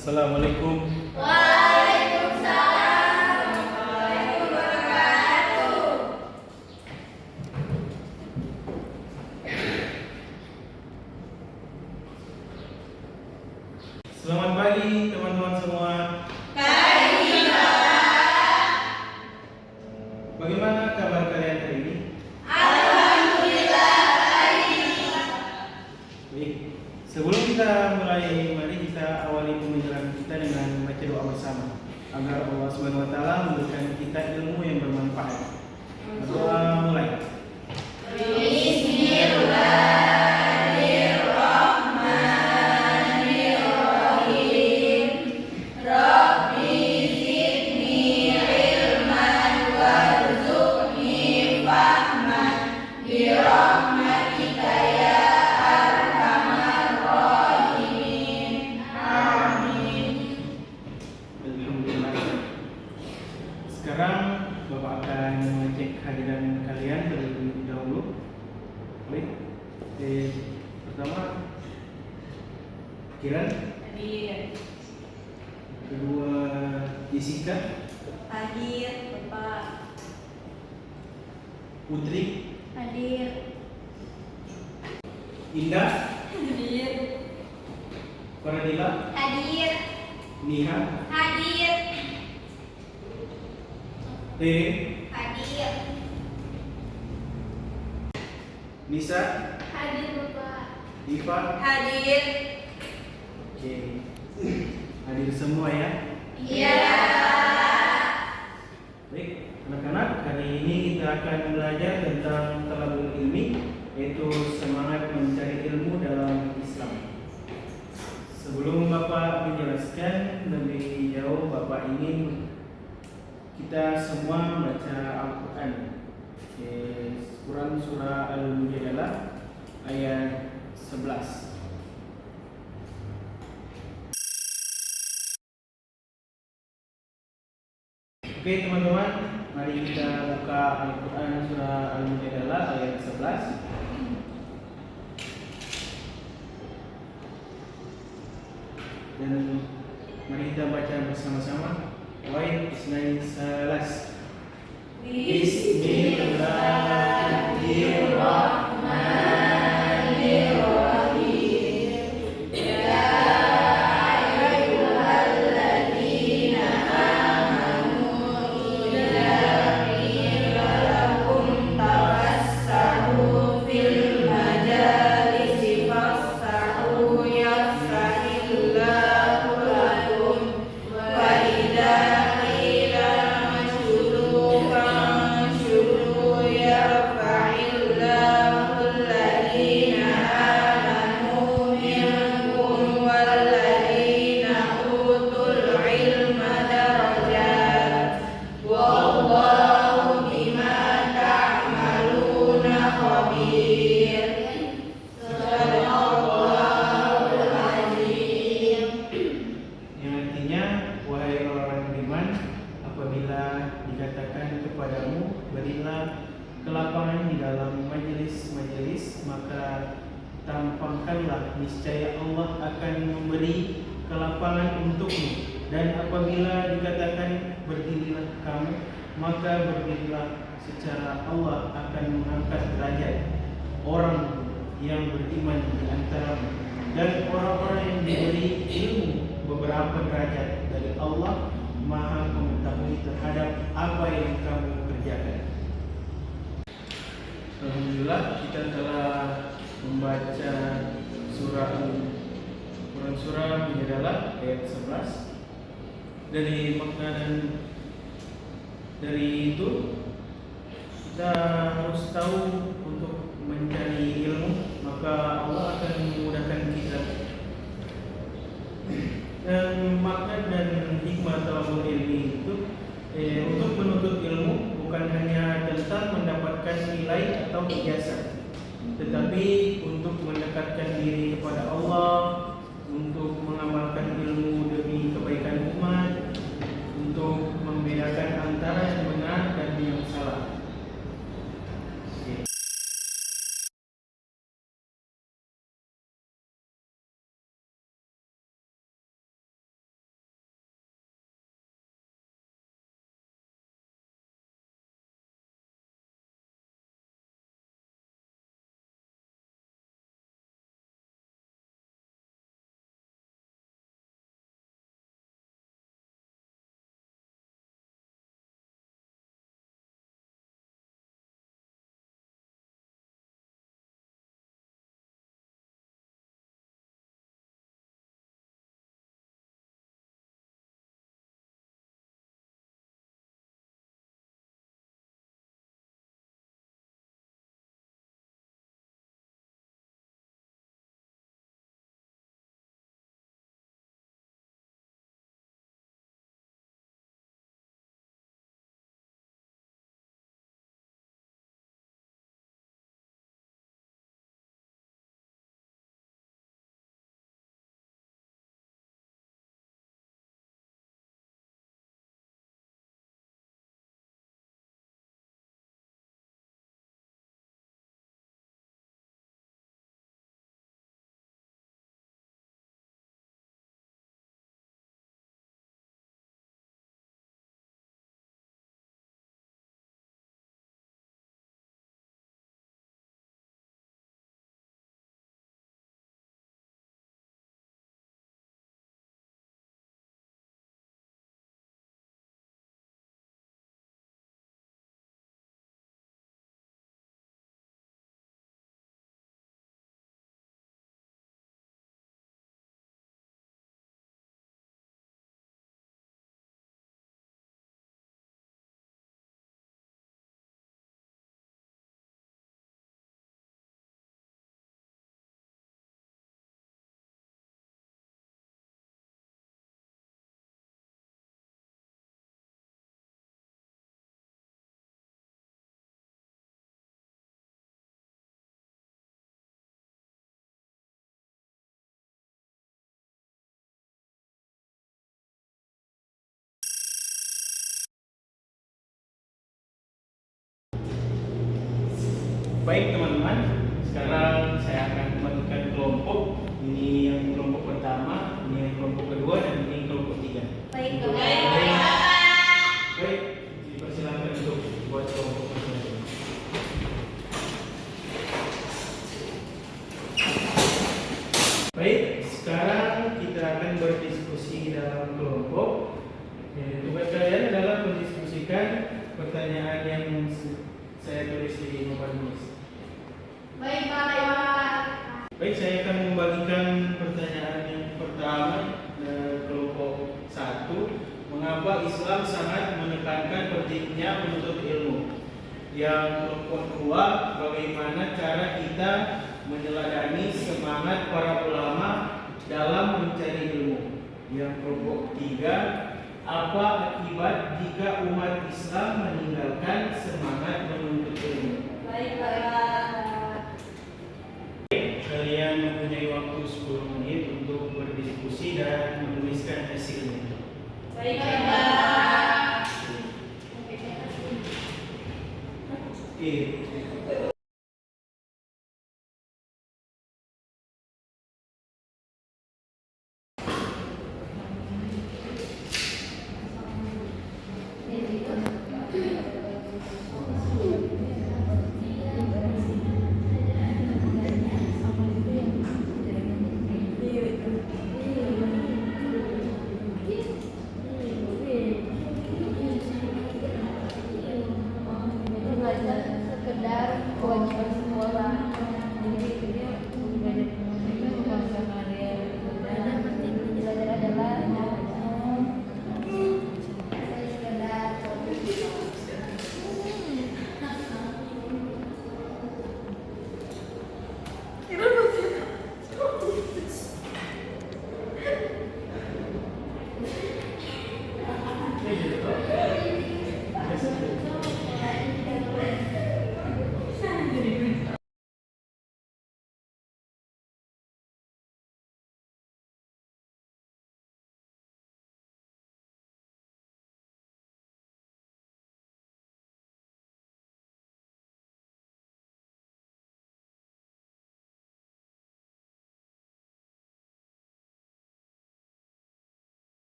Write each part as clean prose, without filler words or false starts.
Assalamualaikum. Waalaikumsalam warahmatullahi wabarakatuh. Selamat pagi teman-teman semua. Pagi, Pak. Bagaimana kabar kalian hari ini? Alhamdulillah baik. Baik. Sebelum kita mulai, mari kita awali pembelajaran kita dengan membaca doa bersama agar Allah Subhanahu wa taala memberikan kita ilmu yang bermanfaat. Doa mulai. Bismillahirrahmanirrahim. Rabbi zidni ilman warzuqni fahman birahmatika ya arhamar rahimin. Amin. Alhamdulillah. Sekarang Bapak akan mengecek hadiran kalian terlebih dahulu. Baik. Pertama, Kiran. Hadir. Kedua, Jessica. Hadir, Bapak. Putri. Hadir. Indah. Hadir. Faradila. Hadir. Niha. Hadir. Tere. Hadir. Nisa. Hadir, Bapak. Diva. Hadir. Oke. Hadir semua ya. Iya. Baik, anak-anak, hari ini kita akan belajar tentang talabul ilmi, yaitu semangat mencari ilmu dalam Islam. Sebelum Bapak menjelaskan lebih jauh, Bapak ingin kita semua membaca Al-Quran. Quran surah Al-Mujadalah ayat 11. Oke teman-teman, mari kita buka Al-Quran surah Al-Mujadalah ayat 11. Dan mari kita baca bersama-sama. Wain isnain salas. Bismillahirrahmanirrahim. Ya ayyuhalladzina amanu idza qila lakum tafassahu fil majalisi fafsahu yafsahillahu lakum wa idza qila manshudu fanshudu yarfa'illahu alladhina amanu minkum walladhina utul ilma darajat wallahu bima ta'maluna khabir. Sadaqallahul azim. Yang artinya, wahai orang beriman, apabila dikatakan kepadamu berilah kelapangan di dalam majelis-majelis, maka tampakkanlah niscaya Allah akan memberi kelapangan untukmu. Dan apabila dikatakan berdirilah kamu, maka berdirilah, secara Allah akan mengangkat derajat orang yang beriman di antaramu, dan orang-orang yang diberi ilmu beberapa derajat dari Allah Maha mengetahui terhadap apa yang kamu kerjakan. Alhamdulillah, kita telah membaca Quran surah Mujadalah ayat 11. Dari makna dan dari itu kita harus tahu untuk mencari ilmu, maka Allah akan memudahkan kita. Dan makna dan hikmah talabul ilmi itu untuk menuntut ilmu bukan hanya tentang mendapatkan nilai atau ijazah, tetapi untuk mendekatkan diri kepada Allah, untuk mengamalkan ilmu demi kebaikan umat, untuk membedakan antara yang benar dan yang salah. Baik teman-teman, sekarang saya akan membagikan kelompok. Ini yang kelompok pertama, ini yang kelompok kedua, dan ini kelompok tiga. Baik, Untuk- Bapak. Baik, dipersilakan untuk buat kelompok masing-masing. Baik, sekarang kita akan berdiskusi dalam kelompok. Tugas kalian adalah mendiskusikan pertanyaan yang saya tulis di papan tulis. Baik, Pak. Baik, saya akan membagikan pertanyaan yang pertama kelompok 1. Mengapa Islam sangat menekankan pentingnya menuntut ilmu? Yang kelompok 2, bagaimana cara kita meneladani semangat para ulama dalam mencari ilmu? Yang kelompok 3, apa akibat jika umat Islam meninggalkan semangat menuntut ilmu? Baik, Pak. Kalian mempunyai waktu 10 menit untuk berdiskusi dan menuliskan hasilnya. Baik, Pak. Oke. Belajar sekedar kewajiban sekolah. Jadi dia belajar karya. Belajar adalah sekedar.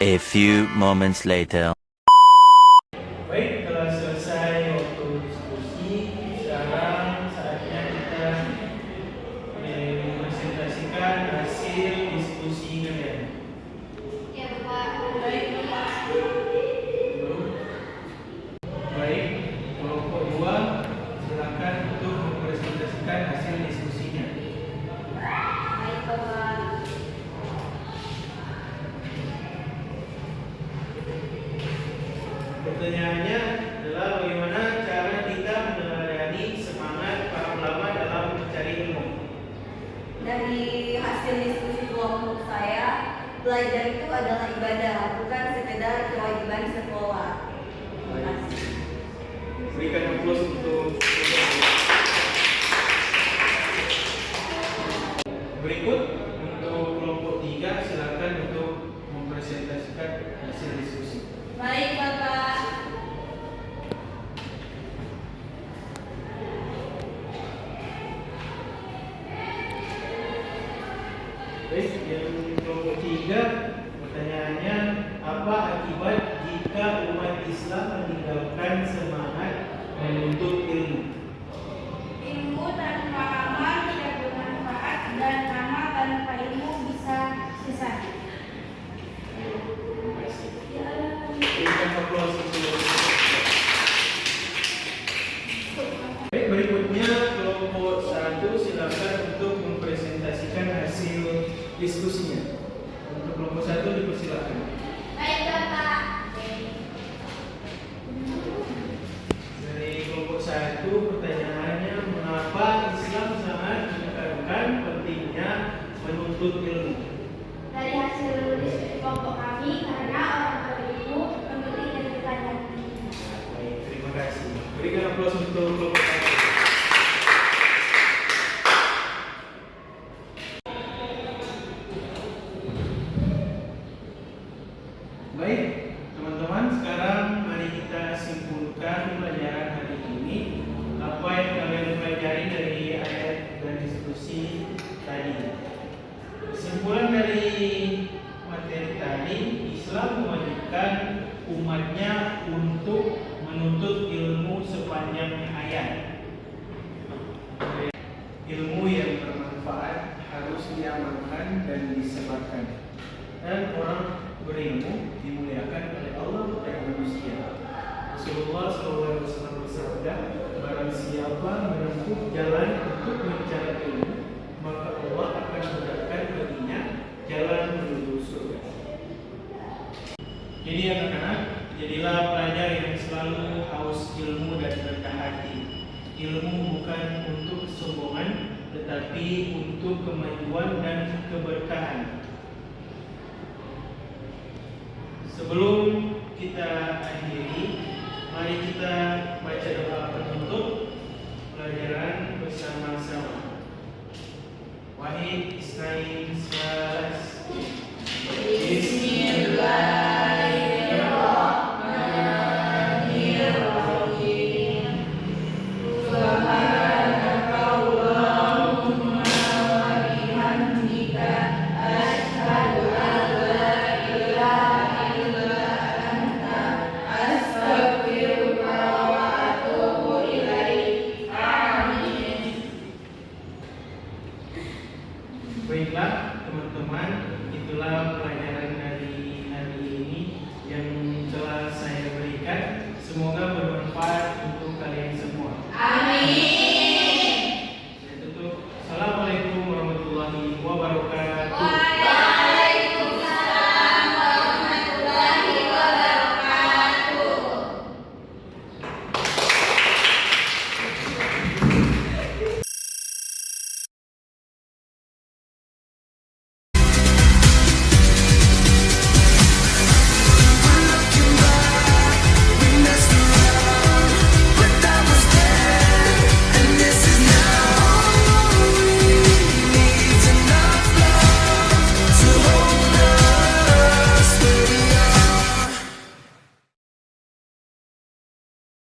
A few moments later. Baik, telah selesai waktu diskusi. Sekarang saatnya kita mempresentasikan hasil diskusi kalian. Ya, Pak. Baik, Pak. Baik, kelompok 2, silakan untuk mempresentasikan hasil diskusinya. Baik, Bapak. Pertanyaannya adalah bagaimana cara kita meneladani semangat para ulama dalam mencari ilmu. Dari hasil diskusi kelompok saya, belajar itu adalah ibadah, bukan sekedar kewajiban sekolah. Terima kasih. Berikan aplaus untuk berikut. Untuk kelompok 3, silakan untuk mempresentasikan hasil diskusi. Baik, Bapak. Baik, yang kelompok 3, pertanyaannya, apa akibat jika umat Islam meninggalkan semangat menuntut ilmu? Ilmu tanpa amal tidak bermanfaat dan amal tanpa ilmu bisa sesat. Terima kasih. Berikan aplaus untuk. Baik, berikutnya kelompok 1, silakan untuk mempresentasikan hasil diskusinya. Untuk kelompok 1 dipersilakan. Baik, Bapak. Dari kelompok 1, pertanyaannya, mengapa Islam sangat menekankan pentingnya menuntut ilmu? Dari hasil diskusi kelompok kami, karena orang berilmu penting dan bertanya applause untuk kelompok satu. Baik, teman-teman, sekarang mari kita simpulkan pelajaran hari ini. Apa yang kalian pelajari dari ayat dan diskusi tadi? Kesimpulan dari materi tadi, Islam mewajibkan umatnya untuk menuntut ilmu sepanjang hayat. Ilmu yang bermanfaat harus diamalkan dan disebarkan. Dan orang berilmu dimuliakan oleh Allah dan manusia. Rasulullah SAW bersabda, barang siapa menempuh jalan untuk mencari ilmu, maka Allah akan mudahkan baginya jalan menuju surga. Jadi anak-anak, jadilah pelajar yang selalu haus ilmu dan rendah hati. Ilmu bukan untuk kesombongan, tetapi untuk kemajuan dan keberkahan. Sebelum kita akhiri, mari kita baca doa penutup pelajaran bersama-sama. Wahid Isnain Salas. Bismillah.